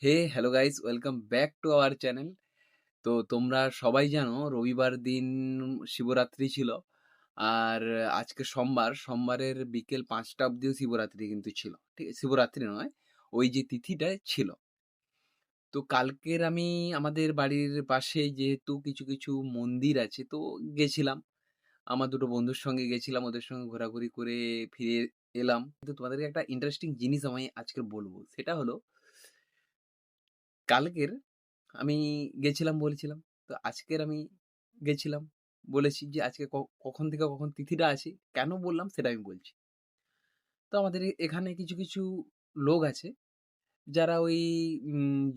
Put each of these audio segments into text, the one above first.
Hello guys, welcome back to our channel. তো তোমরা সবাই জানো রবিবার দিন শিবরাত্রি ছিল। আর আজকে সোমবার, সোমবারের বিকেল ৫টা অব্দিও শিবরাত্রি কিন্তু ছিল। ঠিক আছে? শিবরাত্রি নয়, ওই যে তিথিটায় ছিল। তো কালকের আমি আমাদের বাড়ির পাশেই যেহেতু কিছু মন্দির আছে তো গেছিলাম। আমার ২ টো বন্ধুর সঙ্গে গেছিলাম, ওদের সঙ্গে ঘোরাঘুরি করে ফিরে এলাম। কিন্তু তোমাদেরকে একটা ইন্টারেস্টিং জিনিস আমি আজকে বলব। সেটা হলো কালকের আমি গেছিলাম বলেছিলাম। তো আজকের আমি গেছিলাম। বলেছি যে আজকে কখন থেকে কখন তিথিটা আছে। কেন বললাম সেটা আমি বলছি। তো আমাদের এখানে কিছু লোক আছে যারা ওই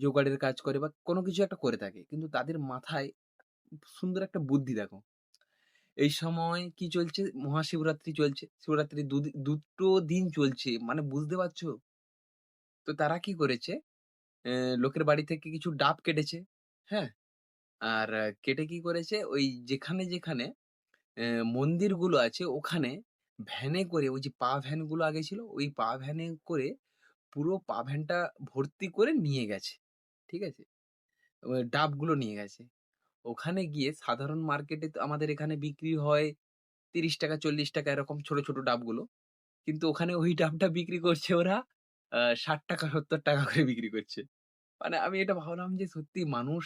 জোগাড়ের কাজ করে বা কোনো কিছু একটা করে থাকে। কিন্তু তাদের মাথায় সুন্দর একটা বুদ্ধি দেখো। এই সময় কি চলছে? মহাশিবরাত্রি চলছে। শিবরাত্রির দুটো দিন চলছে। মানে বুঝতে পারছো? তো তারা কি করেছে? লোকের বাড়ি থেকে কিছু ডাব কেটেছে। হ্যাঁ? আর কেটে কি করেছে? ওই যেখানে মন্দিরগুলো আছে ওখানে ভ্যানে করে ওই যে ভ্যানগুলো আগে ছিল, ওই ভ্যানে করে পুরো ভ্যানটা ভর্তি করে নিয়ে গেছে। ঠিক আছে? ওই ডাবগুলো নিয়ে গেছে। ওখানে গিয়ে সাধারণ মার্কেটে তো আমাদের এখানে বিক্রি হয় ৳৩০ ৳৪০ এরকম ছোট ডাবগুলো। কিন্তু ওখানে ওই ডাবটা বিক্রি করছে ওরা ৳৬০ ৳৭০ করে বিক্রি করছে। মানে আমি এটা ভাবলাম যে সত্যি মানুষ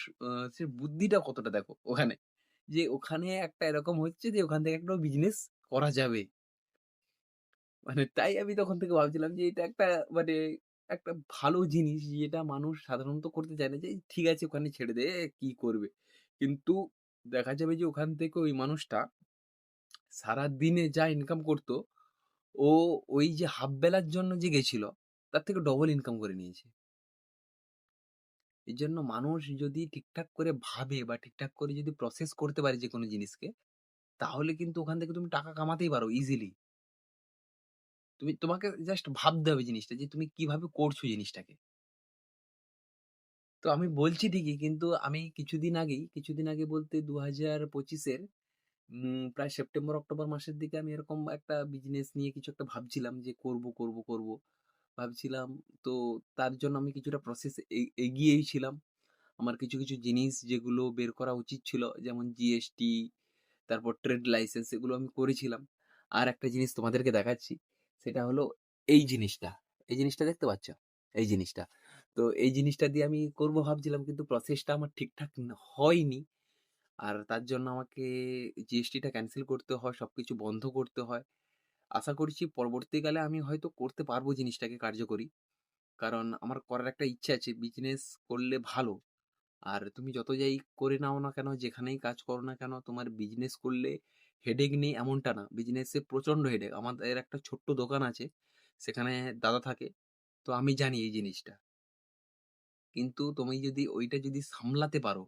সে বুদ্ধিটা কতটা দেখো ওখানে। যে ওখানে একটা এরকম হচ্ছে যে ওখান থেকে একটা বিজনেস করা যাবে। মানে তাই আমি তখন থেকে ভাবছিলাম যে এটা একটা মানে একটা ভালো জিনিস যেটা মানুষ সাধারণত করতে চায় না যে ঠিক আছে ওখানে ছেড়ে দে কি করবে। কিন্তু দেখা যাবে যে ওখান থেকে ওই মানুষটা সারাদিনে যা ইনকাম করত, ও ওই যে হাফ বেলার জন্য যে গেছিল তার থেকে ডবল ইনকাম করে নিয়েছে। এজন্য মানুষ যদি ঠিকঠাক করে ভাবে বা ঠিকঠাক করে যদি প্রসেস করতে পারে যেকোনো জিনিসকে, তাহলে কিন্তু ওখান থেকে তুমি টাকা কামাতেই পারো ইজিলি। তোমাকে জাস্ট ভাবতে হবে জিনিসটা যে তুমি কিভাবে করছো জিনিসটাকে। তো আমি বলছি ঠিকই কিন্তু আমি কিছুদিন আগে বলতে ২০২৫ এর প্রায় সেপ্টেম্বর-অক্টোবর মাসের দিকে আমি এরকম একটা বিজনেস নিয়ে কিছু একটা ভাবছিলাম যে করব ভাবছিলাম। তো তার জন্য আমি কিছুটা প্রসেস এগিয়েই ছিলাম। আমার কিছু জিনিস যেগুলো বের করা উচিত ছিল যেমন জিএসটি, তারপর ট্রেড লাইসেন্স এগুলো আমি করেছিলাম। আর একটা জিনিস তোমাদেরকে দেখাচ্ছি। সেটা হলো এই জিনিসটা। এই জিনিসটা দেখতে পাচ্ছ? এই জিনিসটা। তো এই জিনিসটা দিয়ে আমি করব ভাবছিলাম কিন্তু প্রসেসটা আমার ঠিকঠাক হয়নি। আর তার জন্য আমাকে জিএসটিটা ক্যানসেল করতে হয়, সবকিছু বন্ধ করতে হয়। আশা করছি পরবর্তীকালে আমি হয়তো করতে পারবো জিনিসটাকে কার্যকরী। কারণ আমার করার একটা ইচ্ছা আছে। বিজনেস করলে ভালো। আর তুমি যত যাই করে নাও না কেন, যেখানেই কাজ করো না কেন, তোমার বিজনেস করলে হেডেক নেই এমনটা না। বিজনেসে প্রচন্ড হেডেক। আমাদের একটা ছোট্ট দোকান আছে। সেখানে দাদা থাকে। তো আমি জানি এই জিনিসটা। কিন্তু তুমি যদি ওইটা যদি সামলাতে পারো,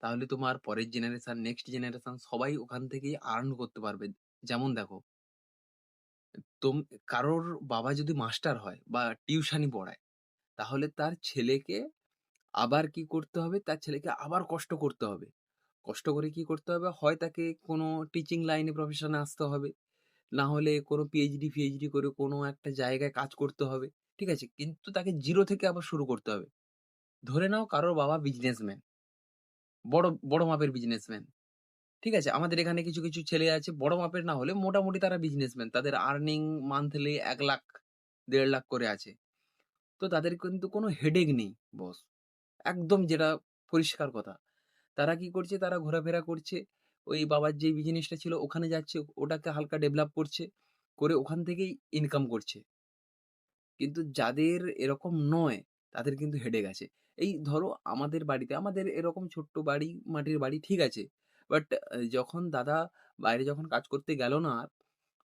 তাহলে তোমার পরের জেনারেশন, নেক্সট জেনারেশন সবাই ওখান থেকেই আর্ন করতে পারবে। যেমন দেখো, তোম কারোর বাবা যদি মাস্টার হয় বা টিউশনি পড়ায়, তাহলে তার ছেলেকে আবার কি করতে হবে? তার ছেলেকে আবার কষ্ট করতে হবে। কষ্ট করে কি করতে হবে? হয় তাকে কোনো টিচিং লাইনে প্রফেশনে আসতে হবে। না হলে কোনো পিএইচডি করে কোনো একটা জায়গায় কাজ করতে হবে। ঠিক আছে? কিন্তু তাকে 0 থেকে আবার শুরু করতে হবে। ধরে নাও কারোর বাবা বিজনেসম্যান। বড় মাপের বিজনেসম্যান। ঠিক আছে? আমাদের এখানে কিছু ছেলে আছে বড় মাপের না হলে মোটামুটি তারা বিজনেসম্যান। তাদের আর্নিং মান্থলি ১,০০,০০০, ১,৫০,০০০ করে আছে। তো তাদের কিন্তু কোনো হেডেক নেই বস। একদম যেটা পরিষ্কার কথা। তারা কি করছে? তারা ঘোরাফেরা করছে। ওই বাবার যে বিজনেসটা ছিল ওখানে যাচ্ছে, ওটাকে হালকা ডেভেলপ করছে। করে ওখান থেকেই ইনকাম করছে। কিন্তু যাদের এরকম নয়, তাদের কিন্তু হেডেক আছে। এই ধরো আমাদের এরকম ছোট্ট বাড়ি, মাটির বাড়ি ঠিক আছে। বাট যখন দাদা বাইরে যখন কাজ করতে গেল না আর,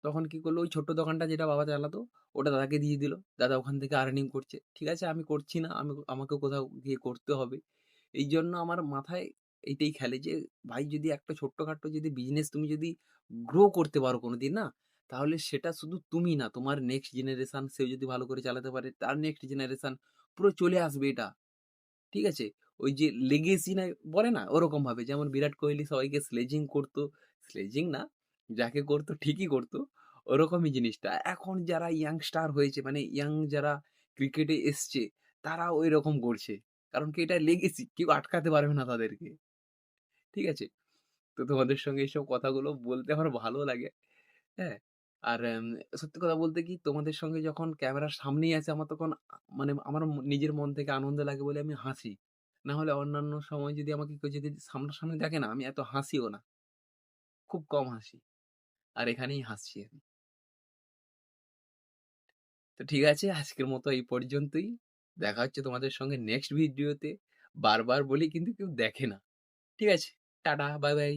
তখন কি করলো? ওই ছোট্ট দোকানটা যেটা বাবা চালাতো, ওটা দাদাকে দিয়ে দিল। দাদা ওখান থেকে আর্নিং করছে। ঠিক আছে আমি করছি না, আমাকেও কোথাও গিয়ে করতে হবে। এইজন্য আমার মাথায় এইটাই খেলে যে ভাই যদি একটা ছোট্টখাট্ট যদি বিজনেস তুমি যদি গ্রো করতে পারো কোনদিন না, তাহলে সেটা শুধু তুমি না, তোমার নেক্সট জেনারেশন সেও যদি ভালো করে চালাতে পারে, তার নেক্সট জেনারেশন পুরো চলে আসবে এটা। ঠিক আছে? ওই যে লেগেসি না বলে না? ওরকম ভাবে যেমন বিরাট কোহলি সবাইকে স্লেজিং করতো। স্লেজিং না, যাকে করতো ঠিকই করতো। ওরকমই জিনিসটা। এখন যারা ইয়াংস্টার হয়েছে মানে যারা ক্রিকেটে এসছে, তারাও ঐরকম করছে। কারণ কি এটা লেগেসি। কেউ আটকাতে পারবে না তাদেরকে। ঠিক আছে? তো তোমাদের সঙ্গে এইসব কথাগুলো বলতে আমার ভালো লাগে। হ্যাঁ? আর সত্যি কথা বলতে কি তোমাদের সঙ্গে যখন ক্যামেরার সামনেই আছি আমার তখন মানে আমার নিজের মন থেকে আনন্দ লাগে বলে আমি হাসি। না হলে অন্যান্য সময় যদি আমাকে কেউ যদি সামনাসামনি দেখে না আমি এত হাসিও না। খুব কম হাসি। আর এখানেই হাসছি আমি। তো ঠিক আছে আজকের মতো এই পর্যন্তই। দেখা হচ্ছে তোমাদের সঙ্গে নেক্সট ভিডিওতে। বারবার বলি কিন্তু কেউ দেখে না। ঠিক আছে? Tata, bye, by.